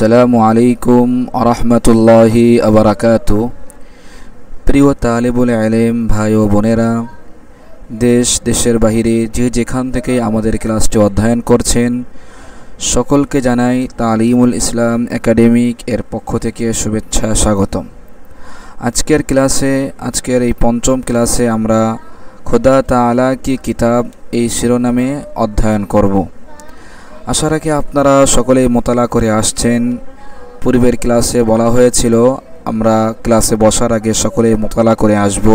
আসসালামু আলাইকুম আরহামতুল্লাহি আবরাকাতু। প্রিয় তালিবুল ইলম ভাই ও বোনেরা, দেশের বাহিরে যে যেখান থেকে আমাদের ক্লাসটি অধ্যয়ন করছেন, সকলকে জানাই তালিমুল ইসলাম একাডেমিক এর পক্ষ থেকে শুভেচ্ছা স্বাগতম। আজকের এই পঞ্চম ক্লাসে আমরা খুদা তাআলা কি কিতাব এই শিরোনামে অধ্যয়ন করব। আশা রাখি আপনারা সকলেই মোতালা করে আসছেন। পূর্বের ক্লাসে বলা হয়েছিল আমরা ক্লাসে বসার আগে সকলেই মোতালা করে আসব।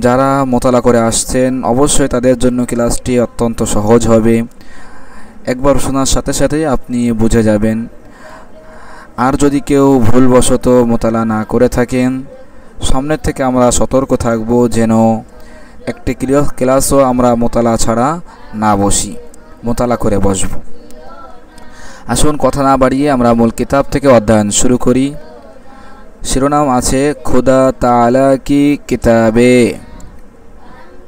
যারা মোতালা করে আসছেন অবশ্যই তাদের জন্য ক্লাসটি অত্যন্ত সহজ হবে। একবার শোনার সাথে সাথেই আপনি বুঝে যাবেন। আর যদি কেউ ভুলবশত মোতালা না করে থাকেন, সামনের থেকে আমরা সতর্ক থাকব যেন একটি ক্লাসও আমরা মোতালা ছাড়া না বসি, মোতালা করে বসব। আসুন কথা না বাড়িয়ে আমরা মূল কিতাব থেকে অধ্যয়ন শুরু করি। শিরোনাম আছে খুদা তাআলা কি কিতাবে।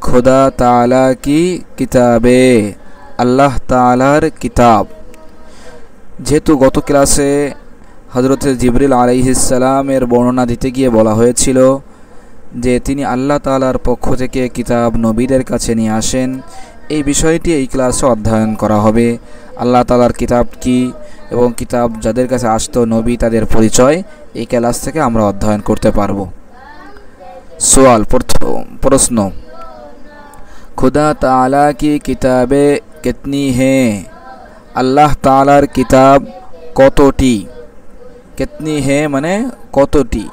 খুদা তাআলা কি কিতাবে, আল্লাহ তাআলার কিতাব। যেহেতু গত ক্লাসে হযরত জিবরিল আলাইহিস সালামের বর্ণনা দিতে গিয়ে বলা হয়েছিল যে তিনি আল্লাহ তাআলার পক্ষ থেকে কিতাব নবীদের কাছে নিয়ে আসেন, এই বিষয়টি এই ক্লাসে অধ্যয়ন করা হবে। আল্লাহ তাআলার কিতাব কি এবং কিতাব যাদের কাছে আসতো নবী তাদের পরিচয় এই ক্লাস থেকে আমরা অধ্যয়ন করতে পারব। প্রশ্ন, খুদা তাআলা কি কিতাবে কিতনি হে, আল্লাহ তাআলার কিতাব কতটি। কিতনি হে মানে কতটি,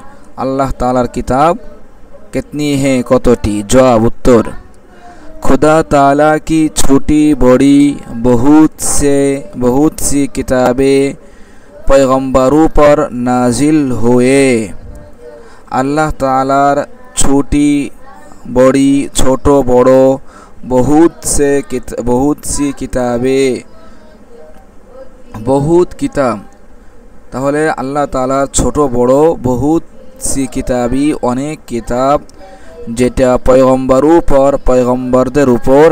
আল্লাহ তাআলার কিতাব কিতনি হে কতটি। জবাব उत्तर, खुदा ताला की छोटी बड़ी बहुत सी किताबें पैगम्बरों पर नाजिल हुए। अल्लाह तालार छोटी बड़ी छोटो बड़ो बहुत सी किताबें, बहुत किताब তাহলে আল্লাহ তাআলার ছোট বড় বহুত সি কিতাবি অনেক কিতাব যেটা পয়গম্বরদের উপর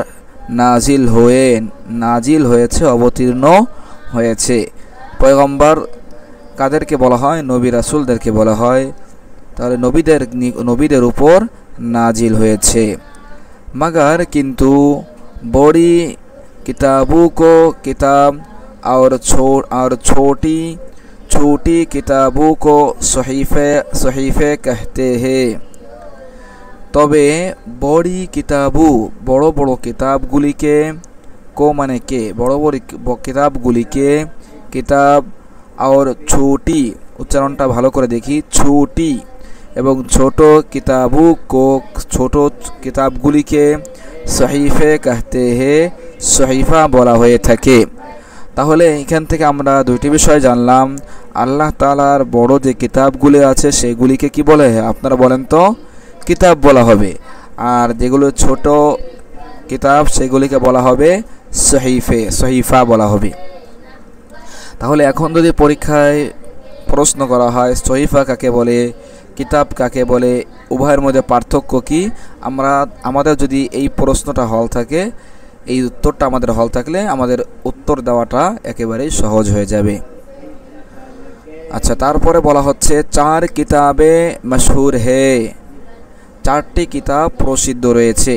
নাজিল হয়েছে, অবতীর্ণ হয়েছে। পয়গম্বর কাদেরকে বলা হয়? নবী রাসূলদেরকে বলা হয়। তাহলে নবীদের উপর নাজিল হয়েছে। मगर किंतु बड़ी किताबों को किताब और छोटी किताबों को सहीफे कहते हैं। তবে বড়ি কিতাবু বড় বড় কিতাবগুলিকে মানে কে বড় বড় কিতাবগুলিকে কিতাব আর ছোটি, উচ্চারণটা ভালো করে দেখি, ছোটি এবং ছোট ছোট কিতাবগুলিকে সহিফে কাহতে হে, সহিফা বলা হয়ে থাকে। তাহলে এখান থেকে আমরা দুইটি বিষয় জানলাম। আল্লাহ তাআলার বড় যে কিতাবগুলি আছে সেগুলিকে কি বলে? আপনারা বলেন তো? কিতাব বলা হবে। আর যেগুলো ছোট কিতাব সেগুলিকে বলা হবে সহিফা বলা হবে। তাহলে এখন যদি পরীক্ষায় প্রশ্ন করা হয় সহিফা কাকে বলে, কিতাব কাকে বলে, উভয়ের মধ্যে পার্থক্য কি, আমাদের যদি এই প্রশ্নটা হল থাকে, এই উত্তরটা আমাদের হল থাকলে আমাদের উত্তর দেওয়াটা একেবারেই সহজ হয়ে যাবে। আচ্ছা, তারপরে বলা হচ্ছে চার কিতাবে মশহুর হে, চারটি কিতাব প্রসিদ্ধ রয়েছে।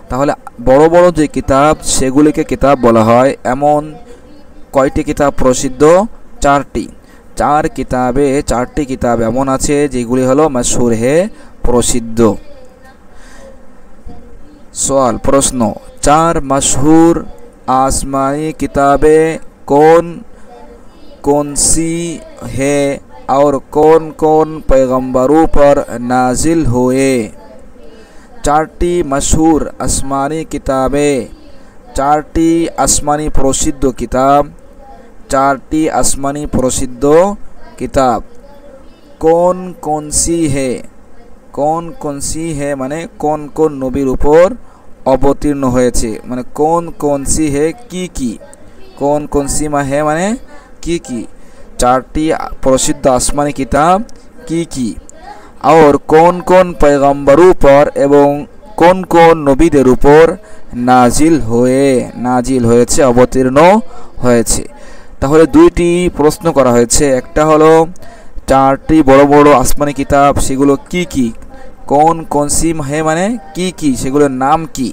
তাহলে বড় বড় যে কিতাব সেগুলিকে কিতাব বলা হয়। এমন কয়টি কিতাব প্রসিদ্ধ? চারটি। চারটি কিতাব এমন আছে যেগুলি হলো মশহুর হে, প্রসিদ্ধ। প্রশ্ন, চার মশহুর आसमानी किताबें कौन सी है और कौन कौन पैगम्बरों पर नाजिल हुए। चारटी मशहूर आसमानी किताबें, चारटी आसमानी प्रसिद्ध किताब, चारटी आसमानी प्रसिद्ध किताब कौन कौन सी है माने कौन नबीर ऊपर অবতীর্ণ হয়েছে, মানে কোন সি হে কি কোন সি হে মানে কি চারটি প্রসিদ্ধ আসমানি কিতাব কি আর কোন পয়গম্বরোं पर এবং কোন নবীদের উপর নাজিল হয়েছে, অবতীর্ণ হয়েছে। তাহলে দুইটি প্রশ্ন করা হয়েছে, একটা হলো চারটি বড় বড় আসমানি কিতাব সেগুলো কি কি, কোন কোন সিম হে মানে কি কি, সেগুলোর নাম কি,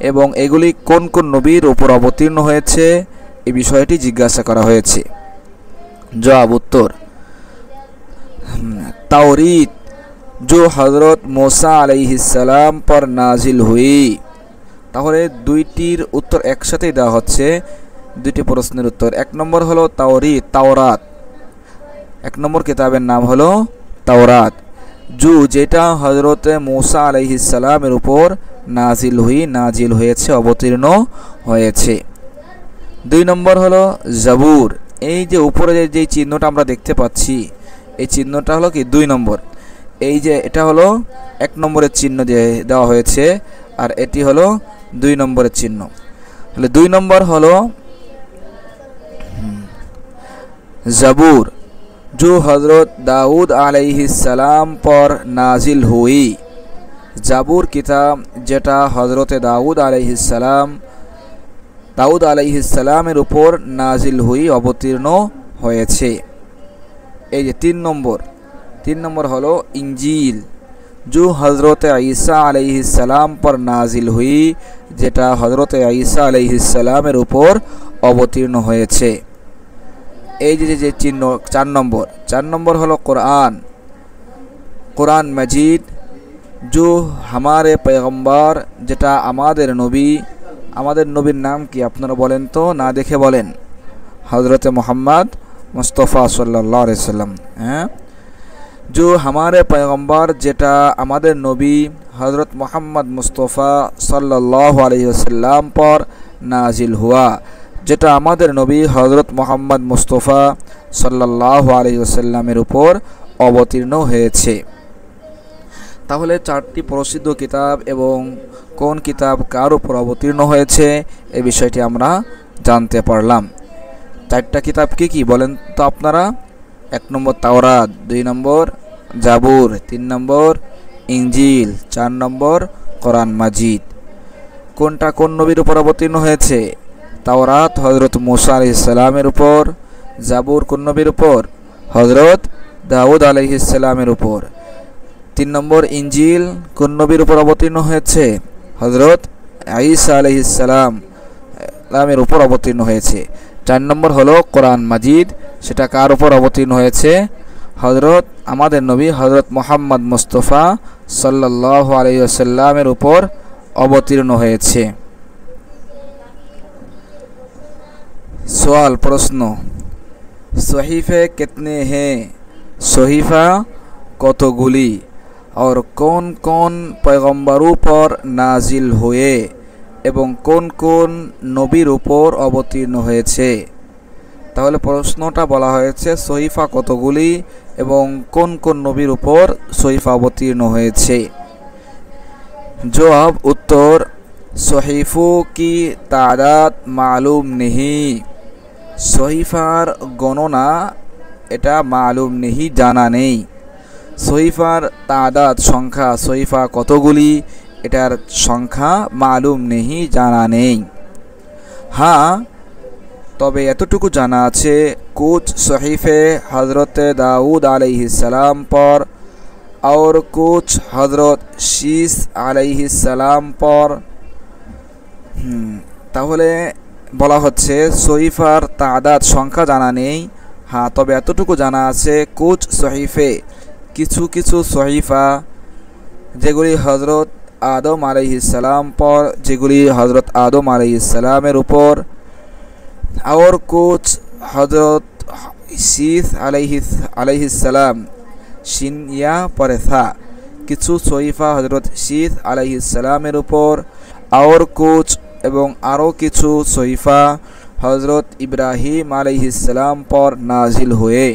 এবং এগুলি কোন কোন নবীর উপর অবতীর্ণ হয়েছে, এই বিষয়টি জিজ্ঞাসা করা হয়েছে। জবাব उत्तर ताওরাত जो हज़रत मूसा अलैहिस्सलाम पर नाजिल हुई। তাহলে দুইটির উত্তর একসাথেই দেওয়া হচ্ছে, দুইটি প্রশ্নের উত্তর। এক নম্বর হলো তাওরাত, এক নম্বর কিতাবের নাম হলো তাওরাত, যেটা হযরত मूसा আলাইহিসসালামের উপর নাজিল হয়েছে, অবতীর্ণ হয়েছে। দুই নম্বর হলো জাবুর, এই যে উপরে যে চিহ্নটা আমরা দেখতে পাচ্ছি, এই চিহ্নটা হলো কি 2 নম্বর, এই যে এটা হলো 1 নম্বরের চিহ্ন দিয়ে দেওয়া হয়েছে, আর এটি হলো 2 নম্বরের চিহ্ন। তাহলে 2 নম্বর হলো জাবুর, जो हज़रत दाऊद अलैहिस्सलाम पर नाजिल हुई। জাবুর কিতাব যেটা হযরত দাউদ আলাইহিসসালামের উপর নাজিল হুই, অবতীর্ণ হয়েছে। এই যে 3 নম্বর হলো ইনজিল, जो हज़रत ईसा अलैहिस्सलाम पर नाजिल हुई, যেটা হযরত ঈসা আলাইহিসসালামের উপর অবতীর্ণ হয়েছে। এই যে চিহ্ন 4 নম্বর হলো কোরআন মজিদ, जो हमारे पैगम्बर, যেটা আমাদের নবীর নাম কি আপনারা বলেন তো, না দেখে বলেন, হযরত মুহাম্মদ মুস্তাফা সাল্লাল্লাহু আলাইহি ওয়াসাল্লাম। হ্যাঁ, जो हमारे पैगम्बर, যেটা আমাদের নবী হযরত মুহাম্মদ মুস্তাফা সাল্লাল্লাহু আলাইহি ওয়াসাল্লাম पर नाजिल हुआ, যেটা আমাদের নবী হযরত মুহাম্মদ মুস্তাফা সাল্লাল্লাহু আলাইহি ওয়াসাল্লামের উপর অবতীর্ণ হয়েছে। তাহলে 4টি প্রসিদ্ধ কিতাব এবং কোন কিতাব কার উপর অবতীর্ণ হয়েছে এই বিষয়টি আমরা জানতে পারলাম। 4টা কিতাব কি কি বলেন তো আপনারা? 1 নম্বর তাওরাত, 2 নম্বর জাবুর, 3 নম্বর ইনজিল, 4 নম্বর কোরআন মাজিদ। কোনটা কোন নবীর উপর অবতীর্ণ হয়েছে? তাওরাত হযরত मूसा আলাইহিস সালামের উপর, জাবুর কোন নবীর উপর? হযরত দাউদ আলাইহিস সালামের উপর। 3 নম্বর ইনজিল কোন নবীর উপর অবতীর্ণ হয়েছে? হযরত ঈসা আলাইহিস সালামের উপর অবতীর্ণ হয়েছে। 4 নম্বর হলো কোরআন মাজিদ, সেটা কার উপর অবতীর্ণ হয়েছে? হযরত আমাদের নবী হযরত মুহাম্মদ মুস্তাফা সাল্লাল্লাহু আলাইহি ওয়াসাল্লামের উপর অবতীর্ণ হয়েছে। सवाल प्रश्न, सहीफे कितने हैं? सहीफा কতগুলি? और कौन कौन पैगम्बरों पर नाजिल हुए এবং কোন কোন নবীর উপর অবতীর্ণ হয়েছে? তাহলে প্রশ্নটা বলা হয়েছে সহিফা কতগুলি এবং কোন কোন নবীর উপর সহিফা অবতীর্ণ হয়েছে। জবাব उत्तर সহিফু কি তাদাদ মালুম নেহি, সহিফার গণনা এটা মালুম নেহি, জানা নেই। সহিফার তাদাদ সংখ্যা, সহিফা কতগুলি এটার সংখ্যা মালুম নেহি, জানা নেই। হ্যাঁ, তবে এতটুকু জানা আছে कुछ सहीफे हज़रत दाऊद अलैहिस्सलाम पर और कुछ हज़रत शीस अलैहिस्सलाम पर। তাহলে বলা হচ্ছে সহিফার তাদাদ সংখ্যা জানা নেই। হ্যাঁ, তবে এতটুকু জানা আছে कुछ सहीफे, কিছু কিছু সহিফা যেগুলি হযরত আদম আলাইহিসসালাম পর, যেগুলি হযরত আদম আলাইহিসসালামের উপর, और कुछ हज़रत शीस अलैहिस्सलाम, শিন ইয়া পরে থা, কিছু সহিফা হযরত শীস আলাইহিসসালামের উপর, और कुछ এবং আরও কিছু সহিফা হযরত ইব্রাহিম আলাইহিসসালাম পর নাজিল হয়ে,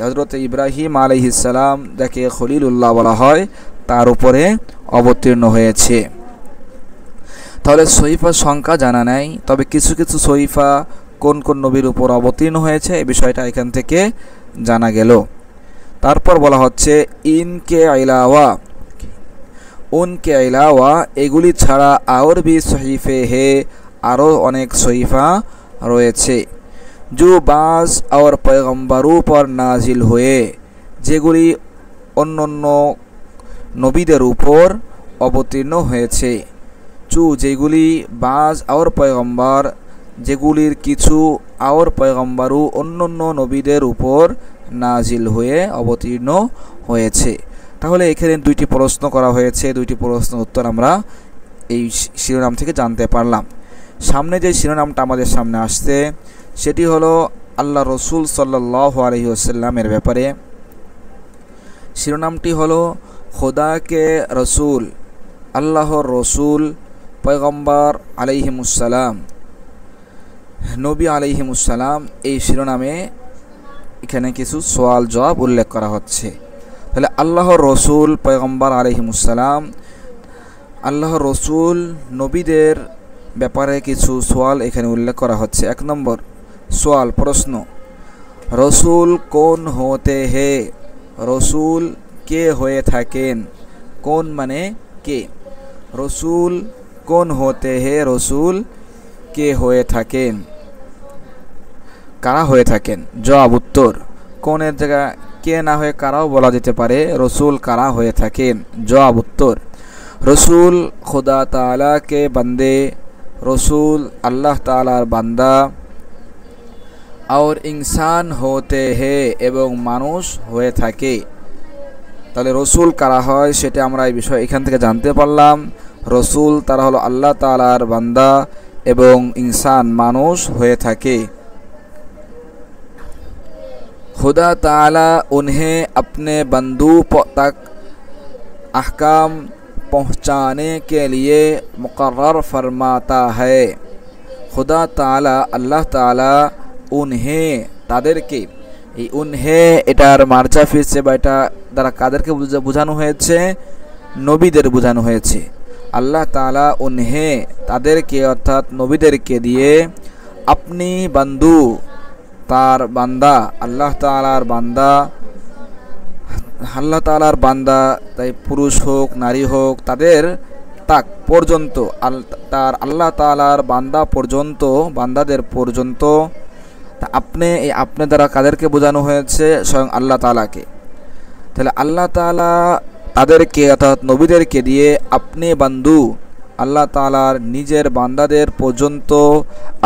হযরত ইব্রাহিম আলাইহিসসালাম যাকে খলিলুল্লাহ বলা হয় তার উপরে অবতীর্ণ হয়েছে। তাহলে সহিফার সংখ্যা জানা নাই, তবে কিছু কিছু সহিফা কোন কোন নবীর উপর অবতীর্ণ হয়েছে এই বিষয়টা এখান থেকে জানা গেল। তারপর বলা হচ্ছে ইনকে ইলাওয়া, উনকে ইলাওয়া এগুলি ছাড়া আর ভি সহিফে হে, আরও অনেক সহিফা রয়েছে। जो बाज़ और पैगम्बरों पर नाजिल हुए, যেগুলি অন্যান্য নবীদের উপর অবতীর্ণ হয়েছে। চু যেগুলি বাজ আর পয়গম্বর, যেগুলির কিছু আর পয়গম্বরও অন্যান্য নবীদের উপর নাজিল হয়ে অবতীর্ণ হয়েছে। তাহলে এখানে দুইটি প্রশ্ন করা হয়েছে, দুইটি প্রশ্নের উত্তর আমরা এই শিরোনাম থেকে জানতে পারলাম। সামনে যে শিরোনামটা আমাদের সামনে আসছে সেটি হলো আল্লাহ রসুল সাল্লাল্লাহু আলাইহি ওয়াসাল্লামের ব্যাপারে। শিরোনামটি হলো খোদা কে রসুল, আল্লাহর রসুল, পয়গম্বর আলাইহিমুসসালাম, নবী আলাইহিমুসসালাম। এই শিরোনামে এখানে কিছু সওয়াল জবাব উল্লেখ করা হচ্ছে। তাহলে আল্লাহর রসুল, পয়গম্বর আলাইহিমুসসালাম, আল্লাহর রসুল, নবীদের ব্যাপারে কিছু সওয়াল এখানে উল্লেখ করা হচ্ছে। 1 নম্বর সওয়াল, প্রশ্ন, রসুল কোন হতে হে? রসুল কে হয়ে থাকেন? কোন মানে কে? রসুল কোন হতে হে? রসুল কে হয়ে থাকেন? কারা হয়ে থাকেন? জবাব, উত্তর, কোনের জায়গা কে না হয়ে কারাও বলা যেতে পারে। রসুল কারা হয়ে থাকেন? জবাব, উত্তর, রসুল খুদা তাআলা কে বান্দে, রসুল আল্লাহ তাআলার বান্দা, और इंसान होते हैं এবং মানুষ হয়ে থাকে। তাহলে রসুল কারা হয় সেটা আমরা এই বিষয় এখান থেকে জানতে পারলাম। রসুল তারা হলো আল্লাহ তাআলার বান্দা এবং ইনসান মানুষ হয়ে থাকে। खुदा ताला उन्हें अपने बंदू तक अहकाम पहुँचाने के लिए मुकर्रर फरमाता है। खुदा ताला अल्लाह ताला उन्हें তাদেরকে, এই উনহে এটার মার্জা ফিরছে বা এটা দ্বারা কাদেরকে বোঝানো হয়েছে? নবীদের বোঝানো হয়েছে। আল্লাহ তাআলা উনহে তাদেরকে অর্থাৎ নবীদেরকে দিয়ে আপনি বন্ধু, তার বান্দা, আল্লাহ তাআলার বান্দা, আল্লাহ তাআলার বান্দা তাই পুরুষ হোক নারী হোক তাদের তাক পর্যন্ত, তার আল্লাহ তাআলার বান্দা পর্যন্ত, বান্দাদের পর্যন্ত। আপনি এই আপনি দ্বারা কাদেরকে বোঝানো হয়েছে? স্বয়ং আল্লাহ তাআলাকে। তাহলে আল্লাহ তাআলা তাদেরকে অর্থাৎ নবীদেরকে দিয়ে আপনি বন্ধু, আল্লাহ তাআলার নিজের বান্দাদের পর্যন্ত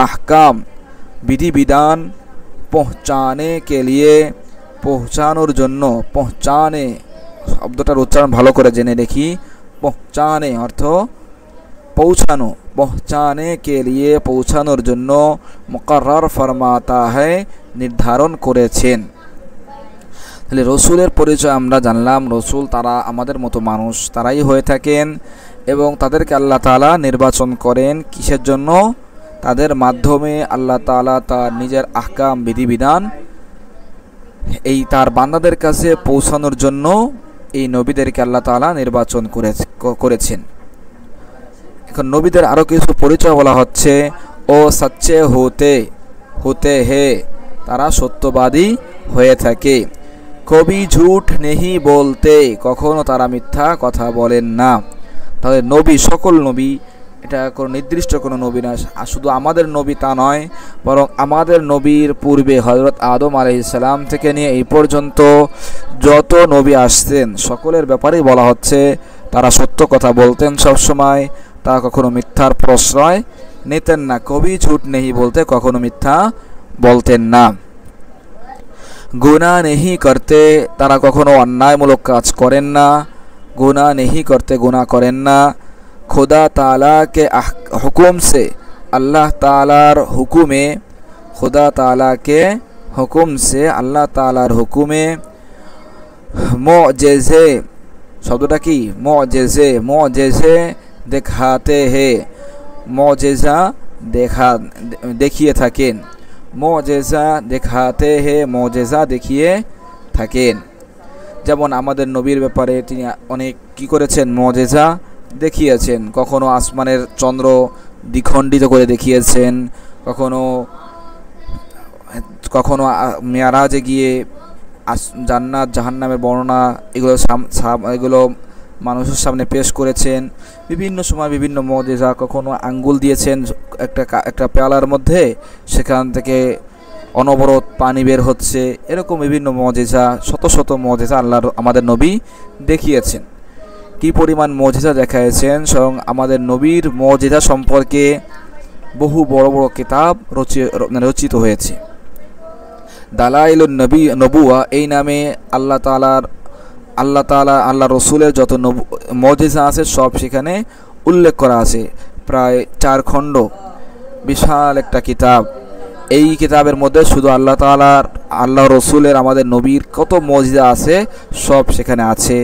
আহকাম বিধিবিধান পৌঁছানে কে লিয়ে, পৌঁছানোর জন্য, পৌঁছানে শব্দটার উচ্চারণ ভালো করে জেনে দেখি। পৌঁছানে অর্থ পৌঁছানো, পৌঁছানে কে লিয়ে পৌঁছানোর জন্য মুকর্রর ফরমাতা হয়, নির্ধারণ করেছেন। তাহলে রসুলের পরিচয় আমরা জানলাম। রসুল তারা আমাদের মতো মানুষ, তারাই হয়ে থাকেন এবং তাদেরকে আল্লাহ তাআলা নির্বাচন করেন কিসের জন্য? তাদের মাধ্যমে আল্লাহ তাআলা তার নিজের আহকাম বিধিবিধান এই তার বান্দাদের কাছে পৌঁছানোর জন্য এই নবীদেরকে আল্লাহ তাআলা নির্বাচন করেছেন। এখন নবীদের আরও কিছু পরিচয় বলা হচ্ছে। ও সচ্চে হতে হে, তারা সত্যবাদী হয়ে থাকে। কবি ঝুট নেহি বলতে, কখনো তারা মিথ্যা কথা বলেন না। তাহলে নবী, সকল নবী, এটা কোনো নির্দিষ্ট কোনো নবী না, শুধু আমাদের নবী তা নয়, বরং আমাদের নবীর পূর্বে হযরত আদম আলাইহিস সালাম থেকে নিয়ে এই পর্যন্ত যত নবী আসতেন সকলের ব্যাপারেই বলা হচ্ছে তারা সত্য কথা বলতেন সবসময়, তারা কখনো মিথ্যার প্রশ্রয় নিতেন না। কবি ঝুট নেহি বলতে, কখনো মিথ্যা বলতেন না। গুনাহ নেহি করতে, তারা কখনো অন্যায়মূলক কাজ করেন না। গুনাহ নেহি করতে, গুনাহ করেন না। खुदा ताला के हुक्म से, अल्लाह तालार हुकुमे, खुदा ताला के हुक्म से, अल्लाह तालार हुकुमे मुअजिज़े, शब्दটা কি? मुअजिज़े, मुअजिज़े देखाते हैं, मुअजिज़ा দেখিয়ে থাকেন। मुअजिज़ा देखाते हैं, मुअजिज़ा দেখিয়ে থাকেন। যেমন আমাদের নবীর ব্যাপারে তিনি অনেক কি করেছেন? মুঅজিজা দেখিয়েছেন। কখনো আসমানের চন্দ্র দ্বিখণ্ডিত করে দেখিয়েছেন, কখনো কখনো মেরাজে গিয়ে জান্নাত জাহান্নামের বর্ণনা এগুলো মানুষের সামনে পেশ করেছেন। বিভিন্ন সময় বিভিন্ন মুজিজা, কখনো আঙ্গুল দিয়েছেন একটা পেয়ালার মধ্যে, সেখান থেকে অনবরত পানি বের হচ্ছে, এরকম বিভিন্ন মুজিজা, শত শত মুজিজা আল্লাহর আমাদের নবী দেখিয়েছেন। কি পরিমাণ মুজিজা দেখাইছেন, স্বয়ং আমাদের নবীর মুজিজা সম্পর্কে বহু বড় বড় কিতাব রচিত হয়েছে। দালাইলুন নবুয়া এই নামে আল্লাহ রসুলের যত মুজিজা আছে সব সেখানে উল্লেখ করা আছে। প্রায় 4 খণ্ড বিশাল একটা কিতাব। এই কিতাবের মধ্যে শুধু আল্লাহ রসুলের আমাদের নবীর কত মুজিজা আছে সব সেখানে আছে।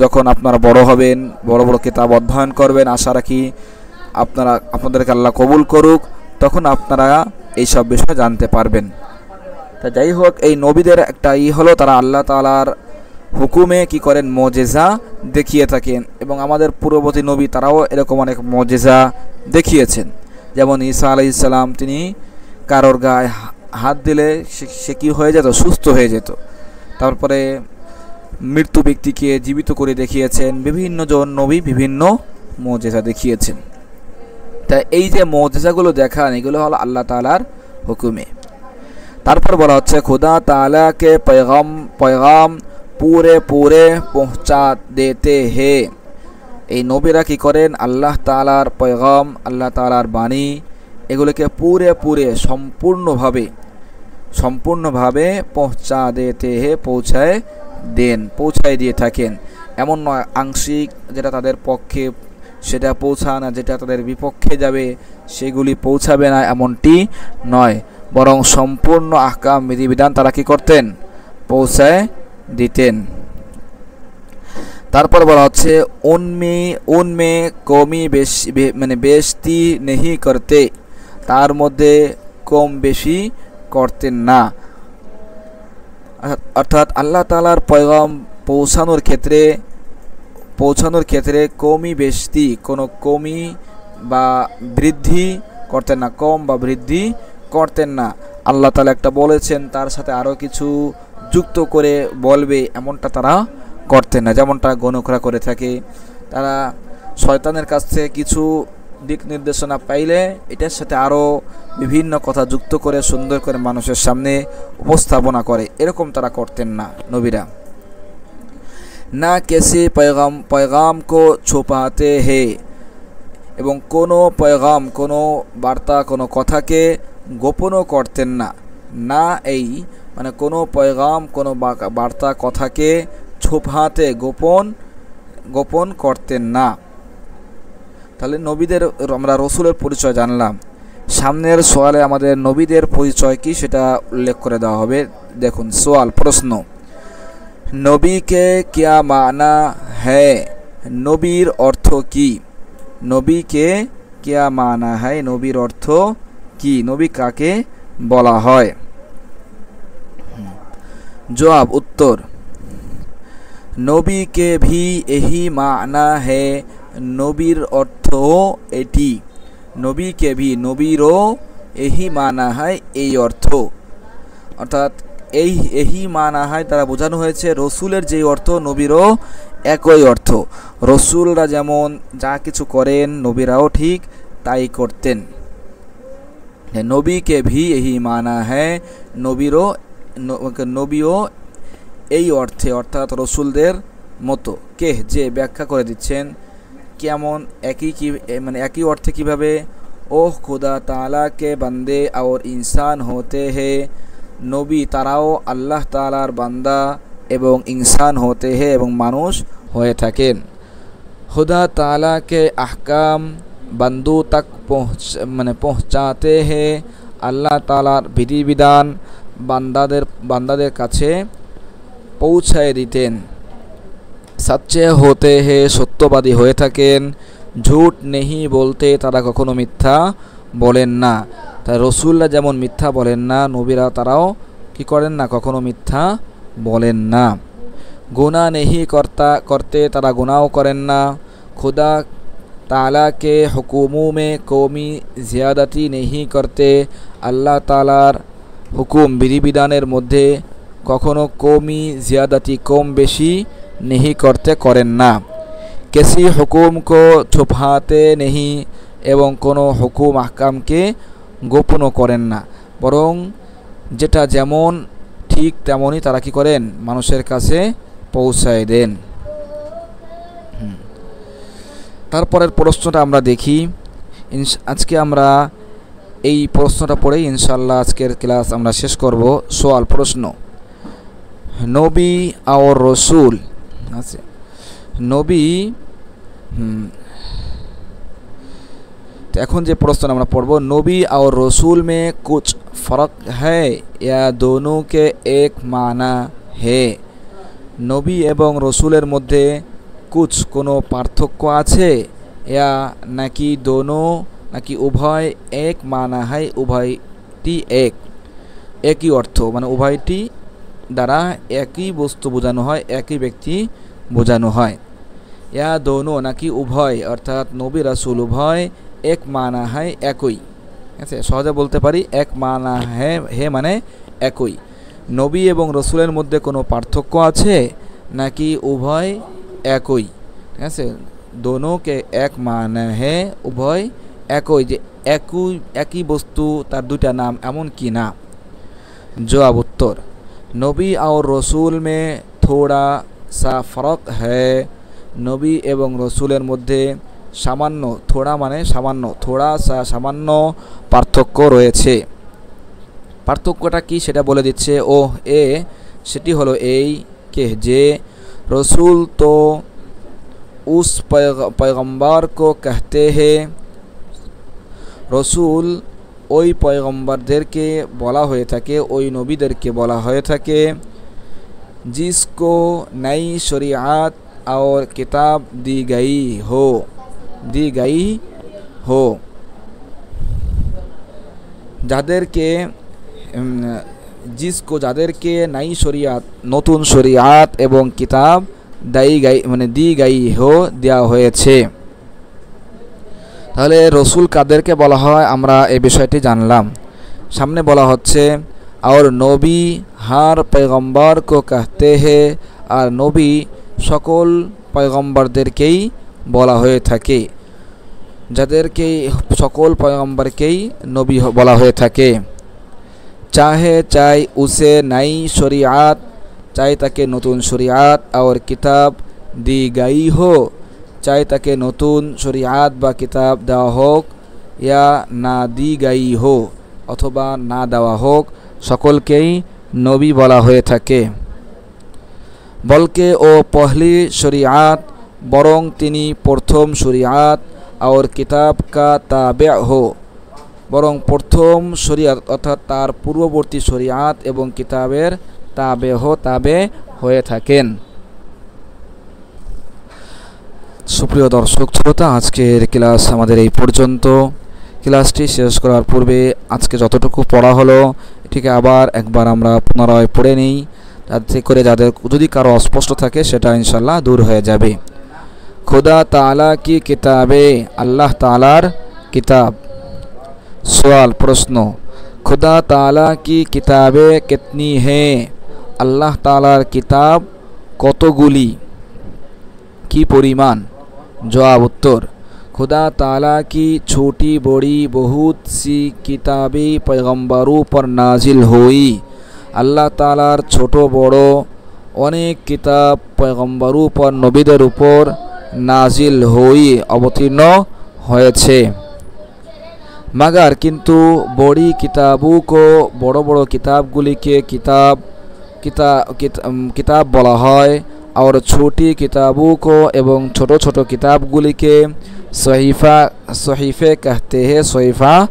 যখন আপনারা বড় হবেন, বড় বড় কিতাব অধ্যয়ন করবেন, আশা রাখি আপনাদেরকে আল্লাহ কবুল করুক, তখন আপনারা এই সব বিষয় জানতে পারবেন। তা যাই হোক, এই নবীদের একটা হলো তারা আল্লাহ তাআলার হুকুমে কি করেন, মুজিজা দেখিয়ে থাকেন। এবং আমাদের পূর্ববর্তী নবী তারাও এরকম অনেক মুজিজা দেখিয়েছেন। যেমন ঈসা আলাইহিস সালাম, তিনি কারোর গায়ে হাত দিলে সে কি হয়ে যেত, সুস্থ হয়ে যেত। তারপরে মৃত্যু ব্যক্তিকে জীবিত করে দেখিয়েছেন। বিভিন্ন জন নবী বিভিন্ন মুজিজা দেখিয়েছেন। তাই এই যে মুজিজাগুলো দেখান, এগুলো হলো আল্লাহ তাআলার হুকুমে। তারপর বলা হচ্ছে খুদা তাআলা কে पैगाम पूरे पूरे पहुँचा देते हैं। এই নবীরা কি করেন, আল্লাহ তাআলার पैगाम, আল্লাহ তাআলার বাণী, এগুলোকে পুরে পুরে সম্পূর্ণভাবে পৌঁছা দিতে হে, পৌঁছায় দিয়ে থাকেন। এমন নয় আংশিক যেটা তাদের পক্ষে সেটা পৌঁছায় না, যেটা তাদের বিপক্ষে যাবে সেগুলি পৌঁছাবে না, এমনটি নয়, বরং সম্পূর্ণ আহকাম বিধিবিধান তারা কি করতেন, পৌঁছায় দিতেন। তারপর বলা হচ্ছে উনমে কমি বেশতি নেহি করতে, তার মধ্যে কম বেশি করতেন না। অর্থাৎ আল্লাহ তাআলার পয়গাম পৌঁছানোর ক্ষেত্রে কমি বেশতি, কোনো কমি বা বৃদ্ধি করতেন না, কম বা বৃদ্ধি করতেন না। আল্লাহ তাআলা একটা বলেছেন, তার সাথে আরও কিছু যুক্ত করে বলবে, এমনটা তারা করতেন না, যেমনটা গণকরা করে থাকে। তারা শয়তানের কাছ থেকে কিছু দিক নির্দেশনা পাইলে এটার সাথে আরও বিভিন্ন কথা যুক্ত করে সুন্দর করে মানুষের সামনে উপস্থাপনা করে, এরকম তারা করতেন না নবীরা। না কেসে पैगाम को छुपाते हैं, এবং কোনো पैगाम, কোনো বার্তা, কোনো কথাকে গোপনও করতেন না। না এই মানে কোনো पैगाम, কোনো বার্তা, কথাকে ছুপাতে, গোপন করতেন না। তাহলে নবীদের, আমরা রসুলের পরিচয় জানলাম। সামনের সোয়ালে আমাদের নবীদের পরিচয় কি সেটা উল্লেখ করে দেওয়া হবে। দেখুন সোয়াল, প্রশ্ন, নবী কে क्या माना है, নবীর অর্থ কি? নবীকে क्या माना है, নবীর অর্থ কি? নবী কাকে বলা হয়? জবাব, উত্তর, নবী কে ভি এহি মানা হে, নবীর অর্থ এটি। নবী কে ভি, নবীরও, এহি মানা হয়, এই অর্থ। অর্থাৎ এহি মানা হয় দ্বারা বোঝানো হয়েছে রসুলের যেই অর্থ, নবীরও একই অর্থ। রসুলরা যেমন যা কিছু করেন, নবীরাও ঠিক তাই করতেন। নবী কে ভি এহি মানা হ্যায়, নবীও এই অর্থে, অর্থাৎ রসুলদের মতো। কে, যে ব্যাখ্যা করে দিচ্ছেন, কেমন, একই অর্থে কিভাবে? ওহ খুদা তাআলা কে বান্দে और इंसान होते हैं, নবী তারাও আল্লাহ তাআলার বান্দা এবং ইনসান হতে হে, এবং মানুষ হয়ে থাকেন। খুদা তাআলা কে আহকাম বন্দু তক পৌঁছাতে হে, আল্লাহ তাআলার বিধিবিধান বান্দাদের কাছে পৌঁছায় দিতেন। সচ্চে হতে হে, সত্যবাদী হয়ে থাকেন। ঝুট নেহি বলতে, তারা কখনো মিথ্যা বলেন না। তাই রসুলরা যেমন মিথ্যা বলেন না, নবীরা তারাও কি করেন না, কখনো মিথ্যা বলেন না। গুনাহ নেহি করতে, তারা গুনাহও করেন না। খুদা তাআলা কে হুকুমোं में কওমি জিয়াদতি নেহি করতে, আল্লাহ তাআলার হুকুম বিধিবিধানের মধ্যে কখনো কওমি জিয়াদতি, কম বেশি নেহি করতে, করেন না। কিসি হুকুম কো ছুপাতে নেহি, এবং কোনো হুকুম আহকামকে গোপনও করেন না, বরং যেটা যেমন ঠিক তেমনই তারা কি করেন, মানুষের কাছে পৌঁছায় দেন। তারপরের প্রশ্নটা আমরা দেখি। আজকে আমরা এই প্রশ্নটা পড়েই ইনশাআল্লাহ আজকের ক্লাস আমরা শেষ করব। সওয়াল প্রশ্ন, নবী और रसूल আছে নবী तो এখন যে প্রশ্ন আমরা পড়ব, नबी और रसूल में कुछ फ़र्क है या दोनों के एक माना है। নবী এবং রসুলের মধ্যে कुछ কোনো পার্থক্য আছে, या নাকি दोनों নাকি উভয় এক মানা है, উভয়টি একই অর্থ, মানে উভয়টি দ্বারা একই বস্তু বোঝানো হয়, একই ব্যক্তি বোঝানো হয়। या दोनों নাকি উভয়, অর্থাৎ নবী রাসূল উভয় এক মানা হয়, একই। আচ্ছা, সহজে বলতে পারি এক মানা হে মানে একই। নবী এবং রসুলের মধ্যে কোনো পার্থক্য আছে নাকি উভয় একই। ঠিক আছে, দোনোকে এক মানা হে, উভয় একই, যে একই বস্তু তার দুইটা নাম এমন কি না। জবাব उत्तर, নবী और रसूल में थोड़ा सा फ़र्क है। নবী এবং রসুলের মধ্যে সামান্য, থোড়া মানে সামান্য, থোড়া সা সামান্য পার্থক্য রয়েছে। পার্থক্যটা কি সেটা বলে দিচ্ছে ও এ, সেটি হলো এই কে যে রসুল তো उस पैगम्बर को कहते हैं, রসুল ওই পয়গম্বরদেরকে বলা হয়ে থাকে, ওই নবীদেরকে বলা হয়ে থাকে, जिसको नई शरीयत और किताब दी गई हो, যাদেরকে जिसको যাদেরকে नई शरीयत নতুন শরিয়াত এবং কিতাব दी गई हो দেওয়া হয়েছে। তাহলে রসুল কাদেরকে বলা হয় আমরা এই বিষয়টি জানলাম। সামনে বলা হচ্ছে और নবী हर पैगम्बर को कहते हैं, আর নবী সকল পয়গম্বরদেরকেই বলা হয়ে থাকে, যাদেরকে সকল পয়গম্বরকেই নবী বলা হয়ে থাকে। চাই উসে নई শরিয়াত, চাই তাকে নতুন শরিয়াত, और কিতাব दी गई हो, চাই তাকে নতুন শরিয়াত বা কিতাব দেওয়া হোক, या না दी गई हो, অথবা না দেওয়া হোক, সকলকেই নবী বলা হয়ে থাকে। বলকে ও পহলি শরিয়াত, বরং তিনি প্রথম শরিয়াত, और কিতাব কা তাবে হো, বরং প্রথম শরিয়াত অর্থাৎ তার পূর্ববর্তী শরিয়াত এবং কিতাবের তাবে হয়ে থাকেন। সুপ্রিয় দর্শক শ্রোতা, আজকের ক্লাস আমাদের এই পর্যন্ত। ক্লাসটি শেষ করার পূর্বে আজকে যতটুকু পড়া হলো এটিকে আবার একবার আমরা পুনরায় পড়ে নিই, যাতে করে যাদের যদি কারো অস্পষ্ট থাকে সেটা ইনশাল্লাহ দূর হয়ে যাবে। खुदा ताला की किताबें, अल्लाह तालार किताब। सवाल प्रश्न, खुदा ताला की किताबें कितनी हैं, अल्लाह तालार किताब कतगुली की परिमाण। जवाब उत्तर, खुदा ताला की छोटी बड़ी बहुत सी किताबें पैगम्बरों पर नाजिल हुई। अल्लाह तालार छोटो बड़ो अनेक किताब पैगम्बरों पर नबीদের উপর नाजिल हुई अवतीर्ण হয়েছে। मगर किंतु बड़ी किताबों को, बड़ो बड़ो किताबगुली के किताब বলা হয়, और छोटी किताबों को एवं छोटो छोटो किताबगुली के सहीफे कहते हैं, सहीफा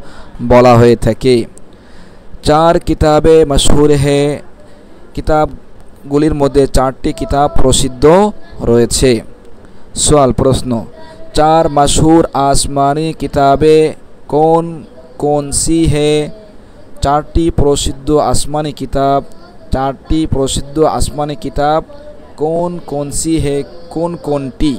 বলা হয়ে থাকে। चार किताबें मशहूर है, किताबगुलिर মধ্যে চারটি কিতাব প্রসিদ্ধ রয়েছে। सवाल प्रश्न, चार मशहूर आसमानी किताबें कौन कौन सी है। चारटी प्रसिद्ध आसमानी किताब कौन कौन सी है, कौन कौन टी,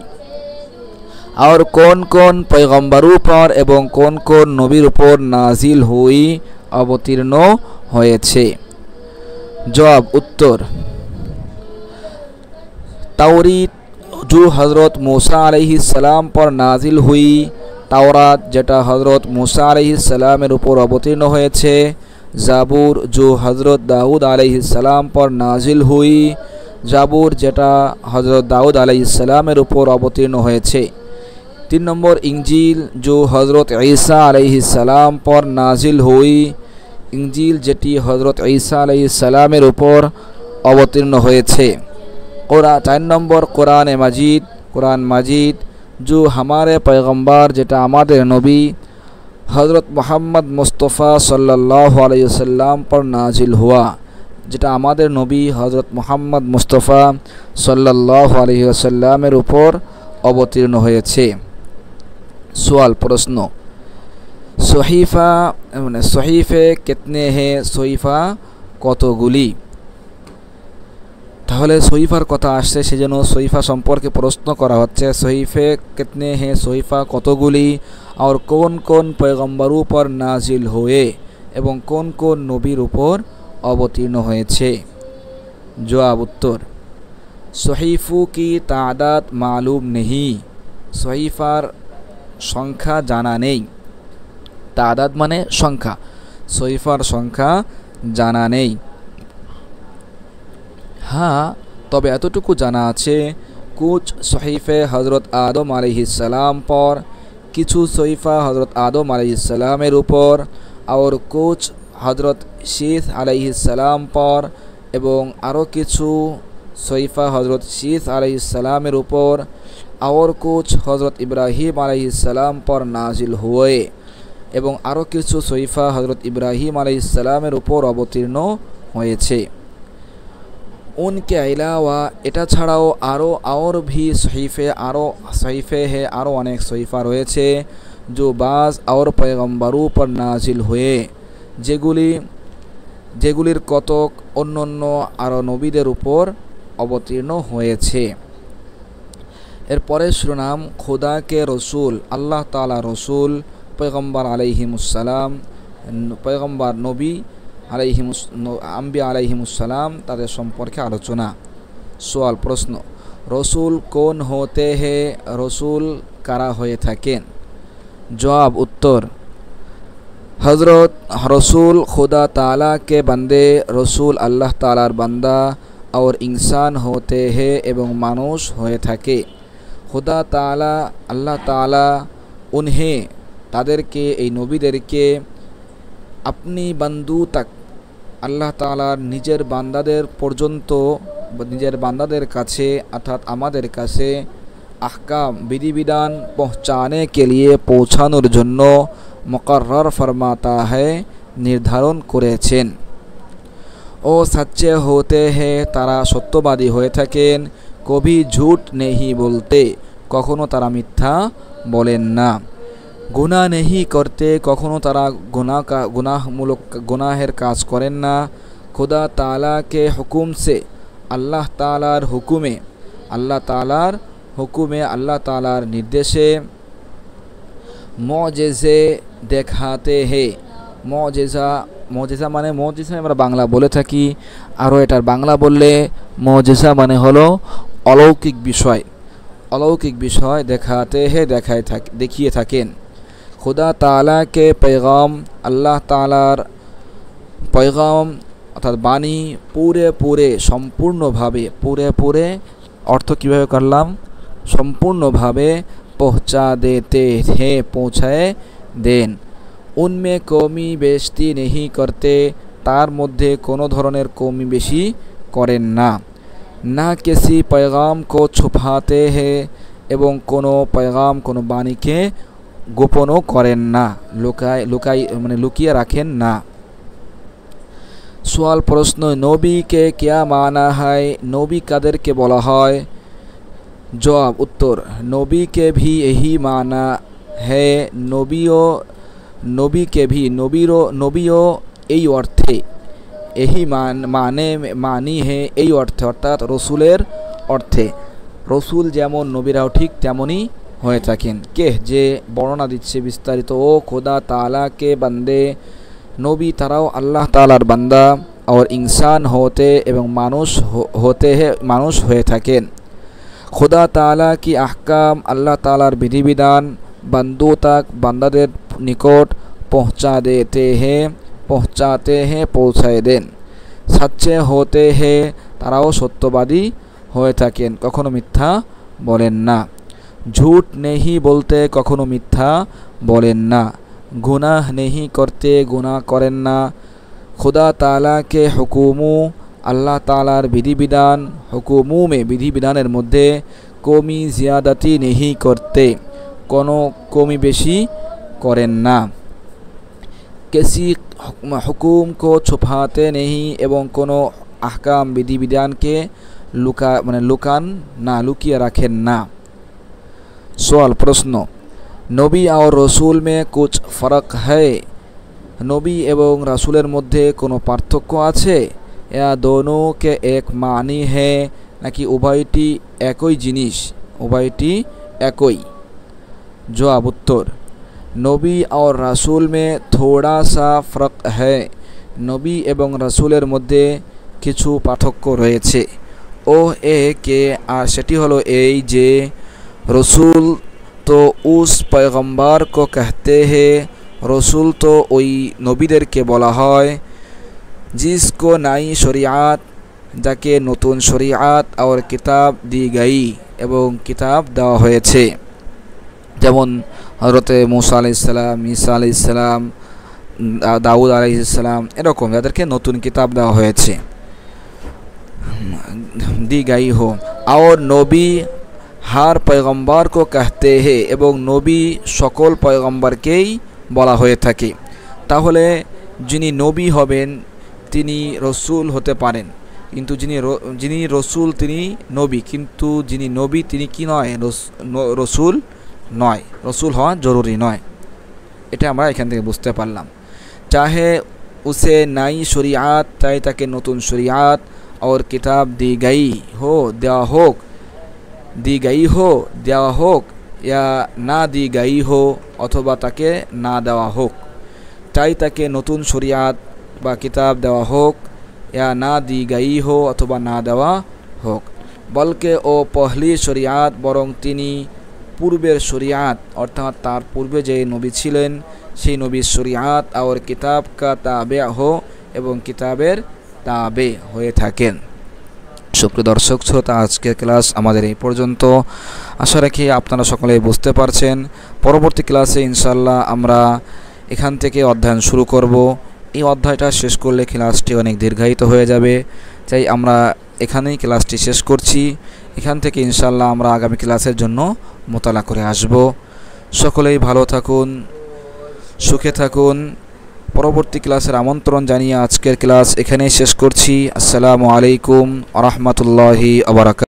और कौन कौन पैगम्बरों पर एवं कौन कौन नबीर ऊपर नाजिल हुई अवतीर्ण হয়েছে। जवाब उत्तर, तौरीत जो हज़रत मूसा अलैहिस्सलाम पर नाजिल हुई, তাওরাত যেটা হযরত मूसा अलैहिस्सलामेर উপর অবতীর্ণ হয়েছে। জাবুর जो हज़रत दाऊद अलैहिस्सलाम पर नाजिल हुई, জাবুর যেটা হযরত দাউদ আলাইহিসসালামের উপর অবতীর্ণ হয়েছে। 3 নম্বর ইনজিল जो हज़रत ईसा अलैहिस्सलाम पर नाजिल हुई, ইনজিল যেটি হযরত ঈসা আলাইহিসসালামের উপর অবতীর্ণ হয়েছে। 4 নম্বর কোরআনে মাজিদ, কোরআন মাজিদ जो हमारे पैगम्बर যেটা আমাদের নবী हज़रत मोहम्मद मुस्तफ़ा सल्लल्लाहु अलैहि वसल्लम पर नाजिल हुआ, যেটা আমাদের নবী হযরত মুহাম্মদ মুস্তাফা সাল্লাল্লাহু আলাইহি ওয়াসাল্লামের উপর অবতীর্ণ হয়েছে। সওয়াল প্রশ্ন, সহিফা মানে সহিফে কিতনে হে, সহিফা কতগুলি? তাহলে সহিফার কথা আসছে, সেজন্য সহিফা সম্পর্কে প্রশ্ন করা হচ্ছে। সহিফে কিতনে হে, সহিফা কতগুলি, আর কোন কোন পয়গম্বরোं पर नाजिल हुए এবং কোন কোন নবীর উপর অবতীর্ণ হয়েছে। জবাব উত্তর, সহিফু কি তাদাদ মালুম নেহি, সহিফার সংখ্যা জানা নেই। তাদাদ মানে সংখ্যা, সহিফার সংখ্যা জানা নেই। হ্যাঁ, তবে এতটুকু জানা আছে, কুছ সহিফে হযরত আদম আলাইহিসসালাম পর, কিছু সহিফা হযরত আদম আলাইহিসসালামের উপর, আর কুছ হযরত শীস আলাইহিসসালাম পর, এবং আরও কিছু সহিফা হযরত শীস আলাইহিসসালামের উপর, আর কুছ হযরত ইব্রাহিম আলাইহিসসালাম পর নাজিল হুয়ে, এবং আরও কিছু সহিফা হযরত ইব্রাহিম আলাইহিসসালামের উপর অবতীর্ণ হয়েছে। उनके अलावा এটা ছাড়াও আরও और भी सहीफ़े আরও सहीफ़े है আরও অনেক সহিফা রয়েছে जो बाज़ और पैगम्बरों पर नाजिल हुए, যেগুলির কতক অন্যান্য আরও নবীদের উপর অবতীর্ণ হয়েছে। এরপরে শিরোনাম খোদা কে রসুল, আল্লাহ তাআলা রসুল, পয়গম্বর আলাইহিমুসসালাম, পয়গম্বর নবী আম্বিয়া আলাইহিমুসসালাম, তাদের সম্পর্কে আলোচনা। সওয়াল প্রশ্ন, রসুল কোন হতে হে, রসুল কারা হয়ে থাকেন? জবাব উত্তর, হযরত রসুল खुदा ताला के बंदे, রসুল আল্লাহ তাআলার বান্দা, और इंसान होते हैं এবং মানুষ হয়ে থাকে। खुदा ताला আল্লাহ তাআলা उन्हें তাদেরকে, এই নবীদেরকে, আপনি বন্ধু তক, আল্লাহ তাআলার নিজের বান্দাদের পর্যন্ত, নিজের বান্দাদের কাছে অর্থাৎ আমাদের কাছে আহকাম বিধিবিধান পৌঁছানে কে লিয়ে, পৌঁছানোর জন্য মুকরর ফরমাতা হ্যায়, নির্ধারণ করেছেন। ও সচ্চে হতে হ্যায়, তারা সত্যবাদী হয়ে থাকেন। কবি ঝুট নেহি বলতে, কখনো তারা মিথ্যা বলেন না। গুনাহ নেহি করতে, কখনো তারা গুনাহমূলক গুনাহের কাজ করেন না। खुदा ताला के हुकुम से, আল্লাহ তাআলার হুকুমে, আল্লাহ তাআলার হুকুমে, আল্লাহ তাআলার নির্দেশে মুজিজে দেখাতে হে, মুজিজা মানে মুজিজা আমরা বাংলা বলে থাকি, আরও এটার বাংলা বললে মুজিজা মানে হলো অলৌকিক বিষয়, অলৌকিক বিষয় দেখাতে হে, দেখিয়ে থাকেন। खुदा ताला के पैगाम, আল্লাহ তাআলার पैगाम অর্থাৎ বাণী পুরে সম্পূর্ণভাবে, পুরে অর্থ কীভাবে করলাম, সম্পূর্ণভাবে পৌঁছা দেতে হে, পৌঁছায় দেন। উনমে কমি বেশতি নেহি করতে, তার মধ্যে কোনো ধরনের কমি বেশি করেন না। না কিসি पैगाम को छुपाते হে, এবং কোনো पैगाम, কোনো বাণীকে গোপনও করেন না, লুকিয়ে রাখেন না। সওয়াল প্রশ্ন, নবী কে क्या माना है, নবী কাদেরকে বলা হয়? জবাব উত্তর, নবী কে भी यही माना है, নবীকে भी, নবীও এই অর্থে, यही মানি হে, এই অর্থে অর্থাৎ রসুলের অর্থে। রসুল যেমন, নবীরাও ঠিক তেমনই হয়ে থাকেন। কে যে বর্ণনা দিচ্ছে বিস্তারিত, ও खुदा ताला के बंदे, নবী তারাও আল্লাহ তাআলার বান্দা, और इंसान होते এবং মানুষ হয়ে থাকেন। खुदा ताला की अहकाम, আল্লাহ তাআলার বিধিবিধান, বন্ধু তক, বান্দাদের নিকট পৌঁছা দেতে হে, পৌঁছাতে হ্যাঁ পৌঁছায় দেন। সচ্চে হতে হ্যাঁ তারাও সত্যবাদী হয়ে থাকেন, কখনো মিথ্যা বলেন না। ঝুট নেহি বলতে কখনো মিথ্যা বলেন না। গুনাহ নেহি করতে গুনাহ করেন না। खुदा ताला के हुकुमों আল্লাহ তাআলার বিধিবিধান হুকুমু মে বিধিবিধানের মধ্যে কমি জিয়াদাতি নেহি করতে কোনো কমি বেশি করেন না। किसी हुकुम को छुपाते नहीं এবং কোনো আহকাম বিধিবিধানকে লুকান না, লুকিয়ে রাখেন না। सवाल प्रश्न नबी और रसूल में कुछ फ़र्क है? नबी एवं रसूलेर मध्य कोनो पार्थक्य आछे? या दोनों के एक मानी है नाकि उभयटी एकई जिनिस, उभयटी एकई? जवाब उत्तर नबी और रसूल में थोड़ा सा फ़र्क है। नबी एवं रसूलेर मध्य किछु पार्थक्य रयेछे। ओ ए के आर सेटी हलो एई जे रसूल तो उस पैगम्बर को कहते हैं, रसूल तो ওই নবীদেরকে বলা হয় जिसको नई शरीयत যাকে নতুন শরীয়ত और কিতাব दी गई এবং কিতাব দেওয়া হয়েছে। যেমন হযরতে মুসা আলাইহিস সালাম, ঈসা আলাইহিস সালাম, দাউদ আলাইহিস সালাম, এরকম যাদেরকে নতুন কিতাব দেওয়া হয়েছে। दी गई हो और नबी हर पैगम्बर को कहते हैं एवं नबी सकल पैगम्बरकेई বলা হয়ে থাকে। তাহলে যিনি নবী হবেন তিনি রসুল হতে পারেন, কিন্তু যিনি রসুল তিনি নবী, কিন্তু যিনি নবী তিনি কি নয়, রসুল নয়। রসুল হওয়া জরুরি নয়, এটা আমরা এখান থেকে বুঝতে পারলাম। চাহে উসে নাই শরিয়াত, চাই তাকে নতুন শরিয়াত और किताब दी गई हो দেওয়া হোক, दी गई हो দেওয়া হোক, या ना दी गई हो अथवा ताके ना देवा होक। चाई ताके नतून शरियत बा किताब देवा होक या ना दी गई हो अथवा ना देवा होक, बल्कि ओ पहली शरियत बरং तिनी पूर्वेर शरियत अर्थात तार पूर्वे जे नबी छिलेन सेई नबीर शरियत और किताब का ताबे हो एवं किताबेर ताबे हये थाकेन। সুপ্রিয় দর্শক শ্রোতা, আজকের ক্লাস আমাদের এই পর্যন্ত। আশা রাখি আপনারা সকলেই বুঝতে পারছেন। পরবর্তী ক্লাসে ইনশাআল্লাহ আমরা এখান থেকে অধ্যয়ন শুরু করব। এই অধ্যায়টা শেষ করলে ক্লাসটি অনেক দীর্ঘায়িত হয়ে যাবে, তাই আমরা এখানেই ক্লাসটি শেষ করছি। এখান থেকে ইনশাআল্লাহ আমরা আগামী ক্লাসের জন্য মোতালা করে আসব। সকলেই ভালো থাকুন, সুখে থাকুন। পরবর্তী ক্লাসের আমন্ত্রণ জানিয়ে আজকের ক্লাস এখানেই শেষ করছি। আসসালামু আলাইকুম ওয়া রাহমাতুল্লাহি ওয়া বারাকাতুহু।